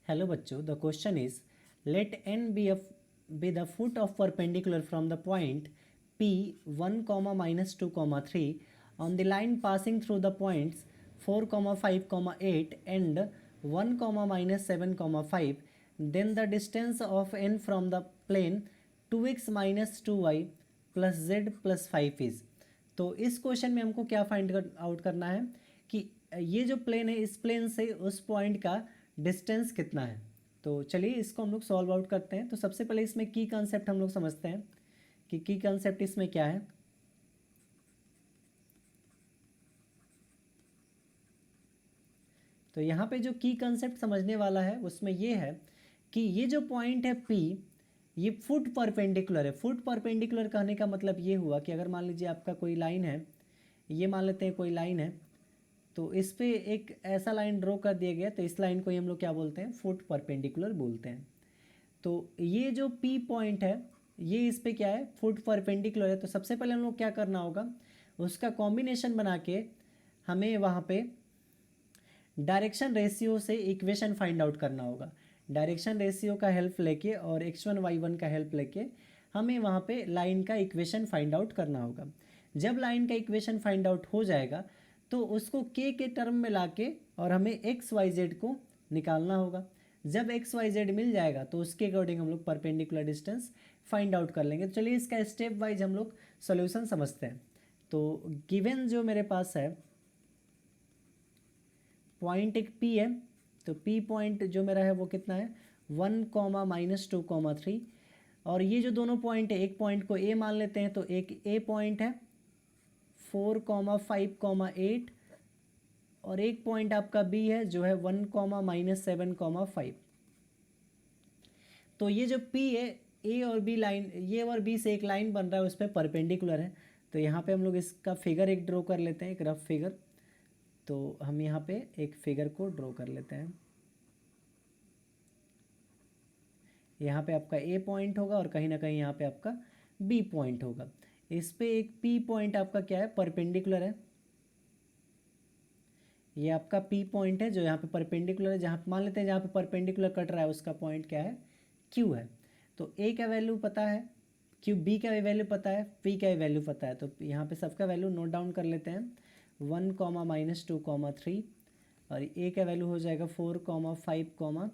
Hello बच्चों, the question is let n be the foot of perpendicular from the point P 1 comma minus 2 comma 3 on the line passing through the points 4 comma 5 comma 8 and 1 comma minus 7 comma 5. Then the distance of n from the plane 2x minus 2y plus z plus 5 is. तो इस question में हमको क्या find out करना है कि ये जो प्लेन है इस प्लेन से उस पॉइंट का डिस्टेंस कितना है। तो चलिए इसको हम लोग सॉल्व आउट करते हैं। तो सबसे पहले इसमें की कंसेप्ट हम लोग समझते हैं कि की कंसेप्ट इसमें क्या है। तो यहाँ पे जो की कंसेप्ट समझने वाला है उसमें ये है कि ये जो पॉइंट है P, ये फुट परपेंडिकुलर है। फुट परपेंडिकुलर कहने का मतलब ये हुआ कि अगर मान लीजिए आपका कोई लाइन है, ये मान लेते हैं कोई लाइन है, तो इस पे एक ऐसा लाइन ड्रॉ कर दिया गया, तो इस लाइन को ही हम लोग क्या बोलते हैं, फुट परपेंडिकुलर बोलते हैं। तो ये जो P पॉइंट है ये इस पे क्या है, फुट परपेंडिकुलर है। तो सबसे पहले हम लोग क्या करना होगा, उसका कॉम्बिनेशन बना के हमें वहाँ पे डायरेक्शन रेशियो से इक्वेशन फाइंड आउट करना होगा। डायरेक्शन रेशियो का हेल्प लेके और x1 y1 का हेल्प लेके हमें वहाँ पे लाइन का इक्वेशन फाइंड आउट करना होगा। जब लाइन का इक्वेशन फाइंड आउट हो जाएगा तो उसको k के टर्म में लाके और हमें x y z को निकालना होगा। जब x y z मिल जाएगा तो उसके अकॉर्डिंग हम लोग परपेंडिकुलर डिस्टेंस फाइंड आउट कर लेंगे। तो चलिए इसका स्टेप वाइज हम लोग सोल्यूशन समझते हैं। तो गिवन जो मेरे पास है पॉइंट एक P है, तो P पॉइंट जो मेरा है वो कितना है, 1 कॉमा माइनस 2 कॉमा 3। और ये जो दोनों पॉइंट है, एक पॉइंट को A मान लेते हैं, तो एक A पॉइंट है 4 कॉमा 5 कॉमा 8 और एक पॉइंट आपका B है जो है 1 कॉमा माइनस 7 कॉमा 5। तो ये जो P है, A और B लाइन, ये और B से एक लाइन बन रहा है, उस पर परपेंडिकुलर है। तो यहाँ पे हम लोग इसका फिगर एक ड्रॉ कर लेते हैं, एक रफ फिगर। तो हम यहाँ पे एक फिगर को ड्रॉ कर लेते हैं। यहाँ पे आपका A पॉइंट होगा और कहीं ना कहीं यहाँ पे आपका B पॉइंट होगा। इस पे एक P पॉइंट आपका क्या है, परपेंडिकुलर है। ये आपका P पॉइंट है जो यहाँ पे परपेंडिकुलर है। जहाँ मान लेते हैं जहाँ पे परपेंडिकुलर कट रहा है उसका पॉइंट क्या है, Q है। तो A का वैल्यू पता है, B का वैल्यू पता है, P का वैल्यू पता है। तो यहाँ पे सबका वैल्यू नोट डाउन कर लेते हैं, 1 कॉमा माइनस 2 कॉमा 3 और A का वैल्यू हो जाएगा 4 कॉमा 5 कॉमा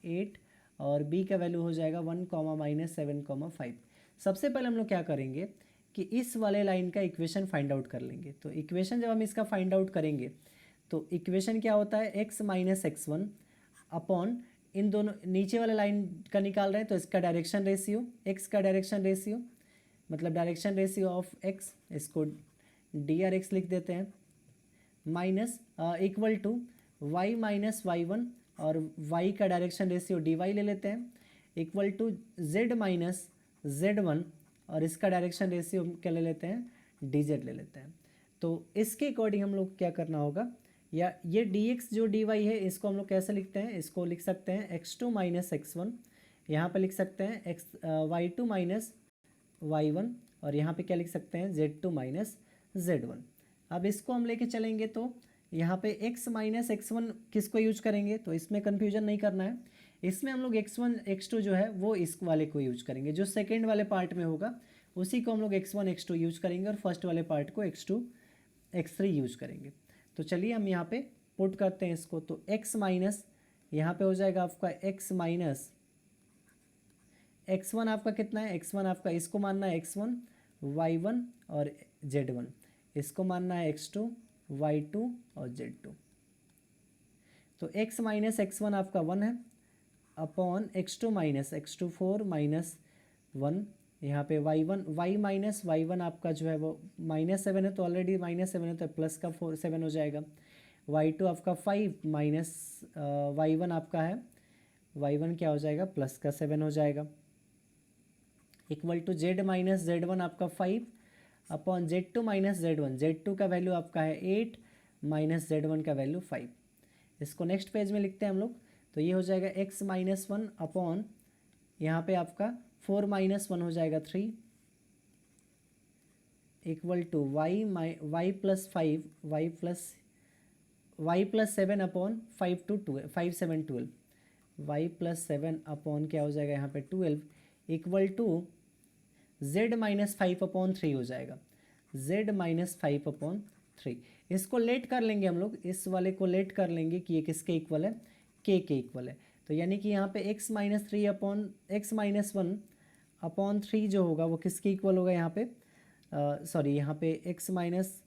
8 और B का वैल्यू हो जाएगा 1 कॉमा माइनस 7 कॉमा 5। सबसे पहले हम लोग क्या करेंगे कि इस वाले लाइन का इक्वेशन फाइंड आउट कर लेंगे। तो इक्वेशन जब हम इसका फाइंड आउट करेंगे तो इक्वेशन क्या होता है, x माइनस x1 अपॉन इन दोनों नीचे वाले लाइन का निकाल रहे हैं तो इसका डायरेक्शन रेशियो, x का डायरेक्शन रेशियो मतलब डायरेक्शन रेशियो ऑफ x, इसको dRx लिख देते हैं, minus equal to y minus y1 और y का डायरेक्शन रेशियो dy ले लेते हैं, equal to z minus z1 और इसका डायरेक्शन रेशियो क्या ले लेते हैं, dz ले लेते हैं। तो इसके अकॉर्डिंग हम लोग क्या करना होगा, या ये dx जो dy है इसको हम लोग कैसे लिखते हैं, इसको लिख सकते हैं x2 माइनस x1, यहाँ पर लिख सकते हैं y2 माइनस y1 और यहाँ पे क्या लिख सकते हैं, z2 माइनस z1। अब इसको हम लेके चलेंगे तो यहाँ पे x माइनस x1 किसको यूज करेंगे, तो इसमें कन्फ्यूजन नहीं करना है। इसमें हम लोग x1 x2 जो है वो इस वाले को यूज करेंगे, जो सेकेंड वाले पार्ट में होगा उसी को हम लोग x1 x2 यूज करेंगे और फर्स्ट वाले पार्ट को x2 x3 यूज करेंगे। तो चलिए हम यहाँ पे पुट करते हैं इसको। तो x माइनस यहाँ पे हो जाएगा आपका x माइनस x1 आपका कितना है, x1 आपका इसको मानना है x1 y1 और z1, इसको मानना है x2 y2 और z2। तो x माइनस x1 आपका 1 है upon x2 minus x2 4 minus 1, यहाँ पे y माइनस y1 आपका जो है वो माइनस 7 है, तो ऑलरेडी माइनस 7 है तो प्लस का 7 हो जाएगा। y2 आपका 5 माइनस y1 आपका है, y1 क्या हो जाएगा, प्लस का 7 हो जाएगा, equal to z minus z1 आपका 5 upon z2 minus z1, z2 का वैल्यू आपका है 8 माइनस z1 का वैल्यू 5। इसको नेक्स्ट पेज में लिखते हैं हम लोग। तो ये हो जाएगा x माइनस 1 अपॉन यहाँ पे आपका 4 माइनस 1 हो जाएगा 3, equal to y plus 5 y plus 7 upon 5 7 12, Y plus 7 upon क्या हो जाएगा यहाँ पे 12 इक्वल टू z माइनस 5/3 हो जाएगा, z माइनस 5/3। इसको लेट कर लेंगे हम लोग, इस वाले को लेट कर लेंगे कि ये किसके इक्वल है, k के इक्वल है। तो यानी कि यहाँ पे x minus 3 upon x minus 1/3 जो होगा वो किसके इक्वल होगा यहाँ पे, सॉरी यहाँ पे x माइनस,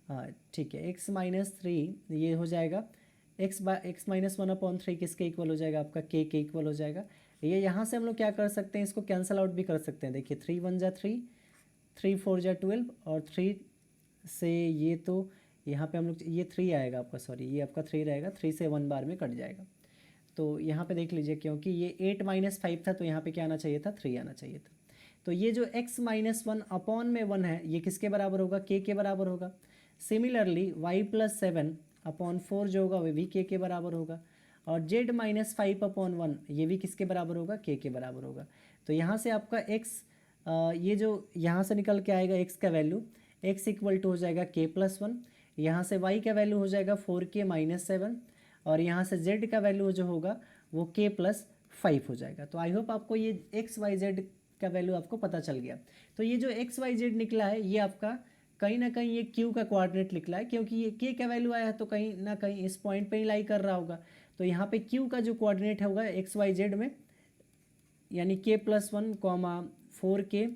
हाँ ठीक है, x माइनस 3 ये हो जाएगा x माइनस 1/3 किसके इक्वल हो जाएगा, आपका k के इक्वल हो जाएगा। ये यहाँ से हम लोग क्या कर सकते हैं, इसको कैंसल आउट भी कर सकते हैं। देखिए 3 1 जा 3, 3 4 जा 12 और 3 से ये तो यहाँ पे हम लोग ये 3 आएगा आपका, सॉरी ये आपका 3 रहेगा, 3 से 1 बार में कट जाएगा। तो यहाँ पे देख लीजिए क्योंकि ये 8 माइनस 5 था तो यहाँ पे क्या आना चाहिए था, 3 आना चाहिए था। तो ये जो x माइनस 1 अपॉन में 1 है ये किसके बराबर होगा, k के बराबर होगा। सिमिलरली y प्लस 7/4 जो होगा वो भी k के बराबर होगा, और z माइनस 5/1 ये भी किसके बराबर होगा, k के बराबर होगा। तो यहाँ से आपका x ये जो यहाँ से निकल के आएगा x का वैल्यू, x इक्वल टू हो जाएगा k प्लस 1, यहाँ से y का वैल्यू हो जाएगा 4k माइनस 7, और यहाँ से z का वैल्यू जो होगा वो k प्लस 5 हो जाएगा। तो आई होप आपको ये x y z का वैल्यू आपको पता चल गया। तो ये जो x y z निकला है ये आपका कहीं ना कहीं ये q का कोऑर्डिनेट निकला है, क्योंकि ये k का वैल्यू आया है तो कहीं ना कहीं इस पॉइंट पे ही लाई कर रहा होगा। तो यहाँ पे q का जो कोऑर्डिनेट होगा एक्स वाई जेड में, यानी k plus 1 4k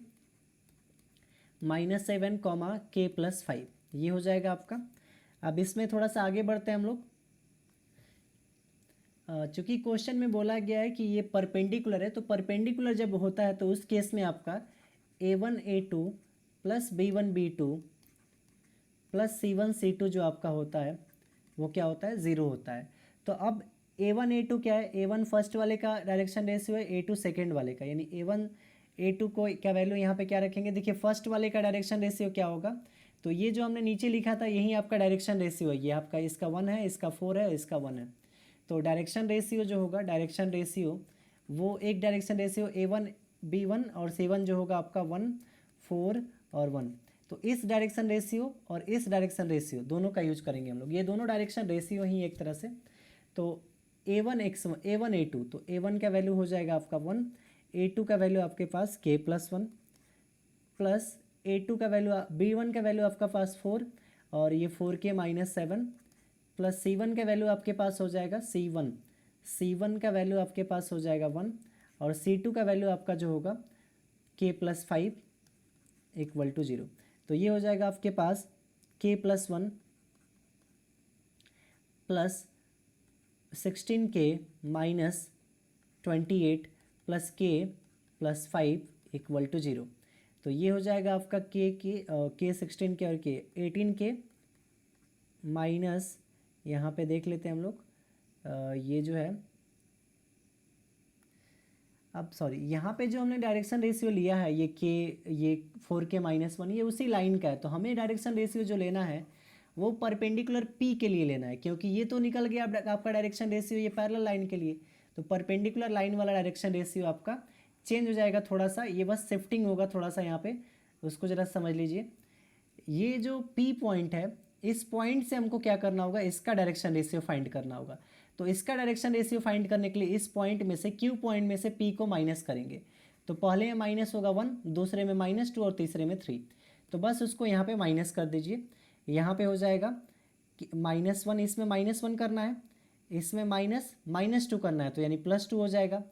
minus 7 k plus 5 ये हो जाएगा आपका। अब इसमें थोड़ा सा आगे बढ़ते हैं हम लोग। चूँकि क्वेश्चन में बोला गया है कि ये परपेंडिकुलर है, तो परपेंडिकुलर जब होता है तो उस केस में आपका a1 a2 plus b1 b2 plus c1 c2 जो आपका होता है वो क्या होता है, 0 होता है। तो अब a1 a2 क्या है, a1 फर्स्ट वाले का डायरेक्शन रेशियो है, a2 सेकेंड वाले का, यानी a1 a2 को क्या वैल्यू यहाँ पे क्या रखेंगे। देखिए फर्स्ट वाले का डायरेक्शन रेशियो क्या होगा, तो ये जो हमने नीचे लिखा था यही आपका डायरेक्शन रेशियो है, ये आपका इसका 1 है, इसका 4 है, इसका 1 है। तो डायरेक्शन रेशियो जो होगा, डायरेक्शन रेशियो वो एक डायरेक्शन रेशियो a1 b1 और c1 जो होगा आपका 1 4 और 1। तो इस डायरेक्शन रेशियो और इस डायरेक्शन रेशियो दोनों का यूज करेंगे हम लोग, ये दोनों डायरेक्शन रेशियो ही एक तरह से। तो a1 a2, तो a1 का वैल्यू हो जाएगा आपका 1, a2 का वैल्यू आपके पास k प्लस 1 प्लस a2 का वैल्यू b1 का वैल्यू आपका पास 4 और ये 4k माइनस 7 प्लस c1 का वैल्यू आपके पास हो जाएगा c1 का वैल्यू आपके पास हो जाएगा 1 और c2 का वैल्यू आपका जो होगा k प्लस 5 इक्वल टू 0। तो ये हो जाएगा आपके पास k plus 1 plus 16k minus 28 plus k plus 5 equal to 0। तो ये हो जाएगा आपका k 16k और k 18k माइनस, यहाँ पे देख लेते हैं हम लोग, ये जो है अब सॉरी यहाँ पे जो हमने डायरेक्शन रेशियो लिया है ये 4k माइनस 1 ये उसी लाइन का है। तो हमें डायरेक्शन रेशियो जो लेना है वो परपेंडिकुलर p के लिए लेना है, क्योंकि ये तो निकल गया आपका डायरेक्शन रेशियो ये पैरेलल लाइन के लिए। तो परपेंडिकुलर लाइन वाला डायरेक्शन रेशियो आपका चेंज हो जाएगा थोड़ा सा, ये बस शिफ्टिंग होगा थोड़ा सा यहाँ पे, उसको ज़रा समझ लीजिए। ये जो p पॉइंट है इस पॉइंट से हमको क्या करना होगा, इसका डायरेक्शन रेशियो फाइंड करना होगा। तो इसका डायरेक्शन रेशियो फाइंड करने के लिए इस पॉइंट में से q पॉइंट में से p को माइनस करेंगे। तो पहले में माइनस होगा 1, दूसरे में -2 और तीसरे में 3। तो बस उसको यहाँ पे माइनस कर दीजिए। यहाँ पे हो जाएगा कि -1, इसमें -1 करना है, इसमें -2 करना है, तो यानी +2 हो जाएगा।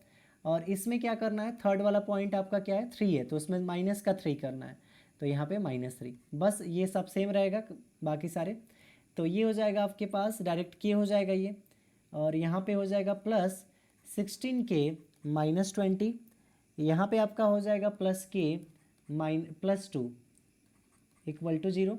और इसमें क्या करना है, थर्ड वाला पॉइंट आपका क्या है 3 है, तो उसमें माइनस का 3 करना है, तो यहाँ पे -3। बस ये सब सेम रहेगा बाकी सारे। तो ये हो जाएगा आपके पास डायरेक्ट k हो जाएगा ये, और यहाँ पे हो जाएगा प्लस 16k माइनस 20, यहाँ पे आपका हो जाएगा plus k plus 2 equal to 0।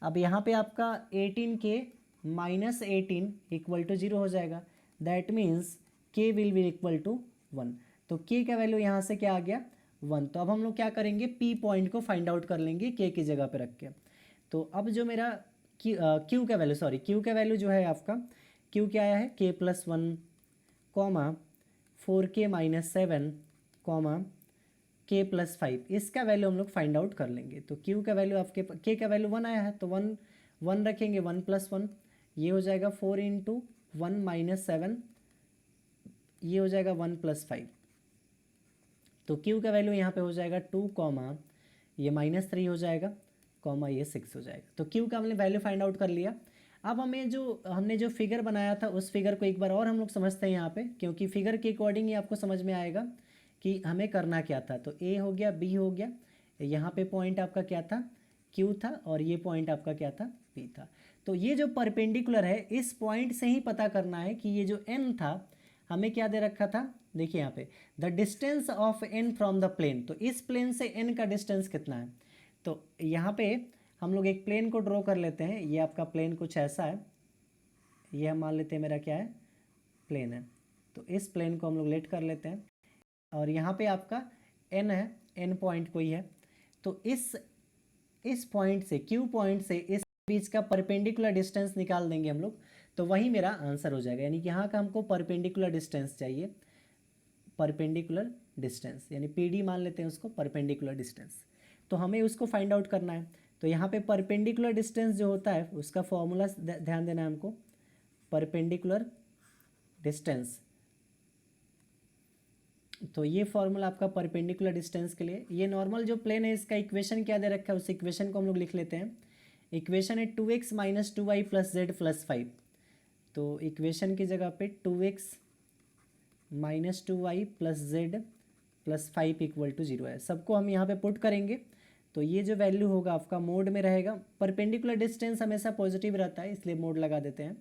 अब यहाँ पे आपका 18k माइनस 18 इक्वल टू 0 हो जाएगा, that means k will be equal to 1। तो k का वैल्यू यहाँ से क्या आ गया 1। तो अब हम लोग क्या करेंगे, p पॉइंट को फाइंड आउट कर लेंगे k की जगह पे रख के। तो अब जो मेरा q का वैल्यू q का वैल्यू जो है आपका q क्या आया है k plus 1 4k minus 7 k plus 5, इसका वैल्यू हम लोग फाइंड आउट कर लेंगे। तो q का वैल्यू आपके k का वैल्यू 1 आया है तो 1 रखेंगे, 1 प्लस 1 ये हो जाएगा 4 × 1 माइनस 7 ये हो जाएगा 1 + 5, तो Q का वैल्यू यहाँ पे हो जाएगा 2, ये -3 हो जाएगा, ये 6 हो जाएगा। तो Q का हमने वैल्यू फाइंड आउट कर लिया। अब हमने जो फिगर बनाया था उस फिगर को एक बार और हम लोग समझते हैं यहाँ पे, क्योंकि फिगर के अकॉर्डिंग ही आपको समझ में आएगा कि हमें करना क्या था। तो A हो गया, B हो गया, यहाँ पे पॉइंट आपका क्या था, Q था, और ये पॉइंट आपका क्या था, P था। तो ये जो परपेंडिकुलर है इस पॉइंट से ही पता करना है कि ये जो n था हमें क्या दे रखा था, देखिए यहाँ पे the distance of n from the plane. तो इस प्लेन से n का डिस्टेंस कितना है, तो यहाँ पे हम लोग एक प्लेन को ड्रॉ कर लेते हैं। ये आपका प्लेन कुछ ऐसा है, ये हम मान लेते हैं मेरा क्या है, प्लेन है। तो इस प्लेन को हम लोग लेट कर लेते हैं, और यहाँ पे आपका n है, n पॉइंट कोई है। तो इस पॉइंट से, Q पॉइंट से इस बीच का परपेंडिकुलर डिस्टेंस निकाल देंगे हम लोग, तो वही मेरा आंसर हो जाएगा। यानी कि यहाँ का हमको परपेंडिकुलर डिस्टेंस चाहिए, परपेंडिकुलर डिस्टेंस यानी PD मान लेते हैं उसको, परपेंडिकुलर डिस्टेंस। तो हमें उसको फाइंड आउट करना है। तो यहाँ पे परपेंडिकुलर डिस्टेंस जो होता है उसका फॉर्मूला ध्यान देना है हमको, परपेंडिकुलर डिस्टेंस। तो ये फॉर्मूला आपका परपेंडिकुलर डिस्टेंस के लिए, ये नॉर्मल जो प्लेन है इसका इक्वेशन क्या दे रखा है उस इक्वेशन को हम लोग लिख लेते हैं। इक्वेशन है 2x - 2y + z + 5। तो इक्वेशन की जगह पे 2x - 2y + z + 5 = 0 है। सबको हम यहाँ पे पुट करेंगे, तो ये जो वैल्यू होगा आपका मोड में रहेगा। परपेंडिकुलर डिस्टेंस हमेशा पॉजिटिव रहता है, इसलिए मोड लगा देते हैं।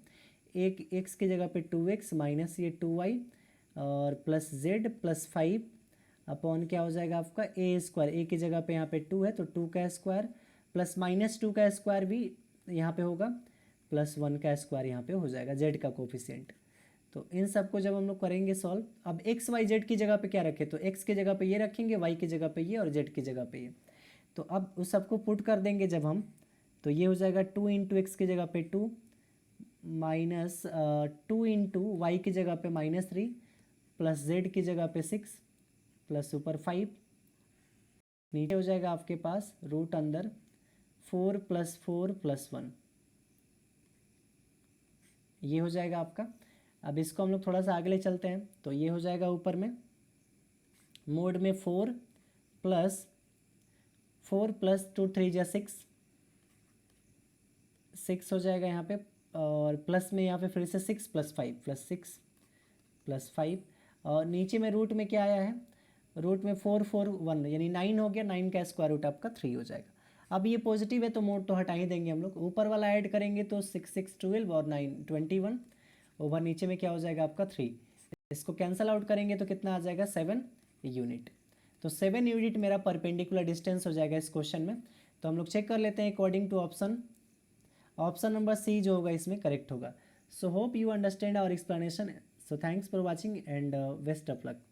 एक x की जगह पे 2x माइनस ये 2y और प्लस z + 5 अपॉन क्या हो जाएगा आपका a²। a की जगह पे यहाँ पे 2 है तो 2 का स्क्वायर प्लस -2 का स्क्वायर भी यहाँ पे होगा, +1 का स्क्वायर यहाँ पे हो जाएगा, z का कोफिशिएंट। तो इन सब को जब हम लोग करेंगे सॉल्व, अब x y z की जगह पे क्या रखें, तो x की जगह पे ये रखेंगे, y की जगह पे ये और z की जगह पे ये। तो अब उस सबको पुट कर देंगे जब हम, तो ये हो जाएगा 2 × x की जगह पे 2 माइनस 2 × y की जगह पे -3 प्लस z की जगह पे 6 प्लस ऊपर 5, नीचे हो जाएगा आपके पास रूट अंदर 4 + 4 + 1, ये हो जाएगा आपका। अब इसको हम लोग थोड़ा सा आगे ले चलते हैं, तो ये हो जाएगा ऊपर में मोड में 4 + 2 3 × 6 हो जाएगा यहाँ पे, और प्लस में यहाँ पे फिर से 6 + 5 + 6 + 5, और नीचे में रूट में क्या आया है, रूट में 4 4 1 यानी 9 हो गया, 9 का स्क्वायर रूट आपका 3 हो जाएगा। अब ये पॉजिटिव है तो मोड तो हटा ही देंगे हम लोग, ऊपर वाला ऐड करेंगे तो 6 6 12 और 9 21 ओवर नीचे में क्या हो जाएगा आपका 3। इसको कैंसिल आउट करेंगे तो कितना आ जाएगा 7 यूनिट। तो 7 यूनिट मेरा परपेंडिकुलर डिस्टेंस हो जाएगा इस क्वेश्चन में। तो हम लोग चेक कर लेते हैं according to option number C जो होगा इसमें करेक्ट होगा। So hope you understand our explanation. So thanks for watching and best of luck.